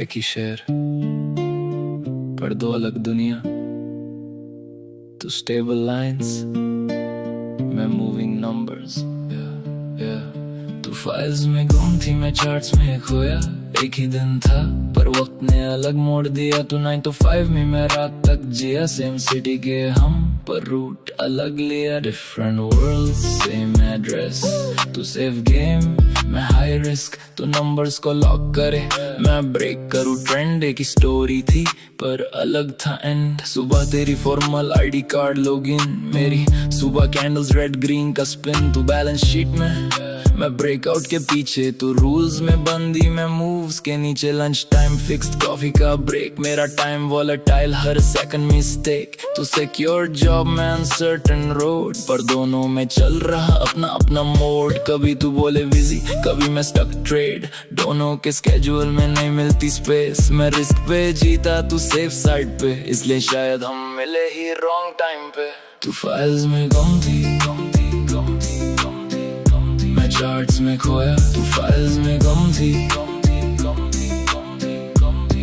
एक ही शहर पर दो अलग दुनिया। तू स्टेबल लाइंस, मैं मूविंग नंबर्स। तू फाइल्स में गुम थी, मैं चार्ट्स में खोया। एक ही दिन था पर वक्त ने अलग मोड़ दिया। तू 9 to 5 में, मैं रात तक जिया। सेम सिटी के हम पर रूट अलग लिया। Different world same address. तू सेफ गेम, मैं हाई रिस्क। तू नंबर्स को लॉक करे, मैं ब्रेक करूँ ट्रेंड। एक ही स्टोरी थी पर अलग था एंड। सुबह तेरी फॉर्मल आईडी कार्ड लॉगिन, मेरी सुबह कैंडल्स रेड ग्रीन का स्पिन। तू बैलेंस शीट में, मैं ब्रेकआउट के पीछे। तू रूल्स में बंदी, मैं मूव्स के नीचे। लंच टाइम फिक्स्ड, कॉफी का ब्रेक। मेरा टाइम वॉलेटाइल, हर सेकंड मिस्टेक। तू सिक्योर जॉब, मैं अनसर्टेन रोड। पर दोनों में चल रहा अपना अपना मोड। कभी तू बोले बिजी, कभी मैं स्टक ट्रेड। दोनों के स्केड्यूल में नहीं मिलती स्पेस। मैं रिस्क पे जीता, तू सेफ साइड पे। इसलिए शायद हम मिले ही रॉन्ग टाइम पे। तू फाइल्स में गुम थी, मैं चार्ट्स में खोया। तू फाइल्स में गुम थी,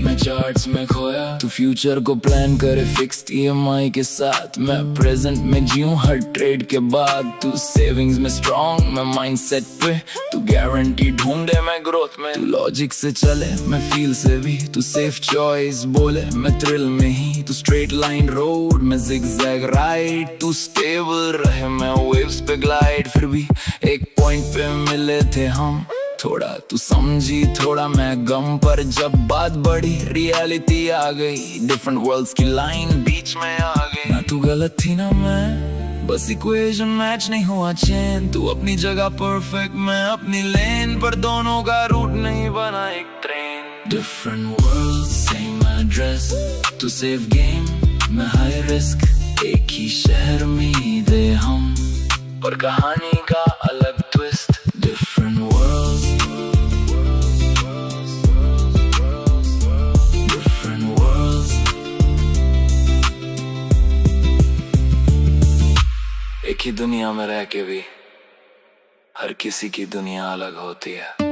मैं चार्ट्स में खोया। तू फ्यूचर को प्लान करे फिक्स्ड EMI के साथ। मैं प्रेजेंट में जीऊं हर ट्रेड के बाद। तू सेविंग्स में स्ट्रॉन्ग, मैं माइंडसेट पे। तू गारंटी ढूंढे, मैं ग्रोथ में। तू लॉजिक से चले, मैं फील से भी। तू सेफ चॉइस बोले, मैं थ्रिल में ही। तू स्ट्रेट लाइन रोड, मैं जिगजैग राइड। तू स्टेबल रहे, मैं वेव्स पे ग्लाइड। फिर भी एक पॉइंट पे मिले थे हम। थोड़ा तू समझी, थोड़ा मैं गम। पर जब बात बढ़ी, रियलिटी आ गई। डिफरेंट वर्ल्ड्स की लाइन बीच में आ गई। ना तू गलत थी ना मैं, बस इक्वेशन मैच नहीं हुआ चेन। तू अपनी जगह परफेक्ट, मैं अपनी लेन। पर दोनों का रूट नहीं बना एक train. Different world same address. तू सेफ गेम, मैं हाई रिस्क। एक ही शहर में थे हम, पर कहानी का अलग twist. Different worlds, different worlds. एक ही दुनिया में रह के भी हर किसी की दुनिया अलग होती है।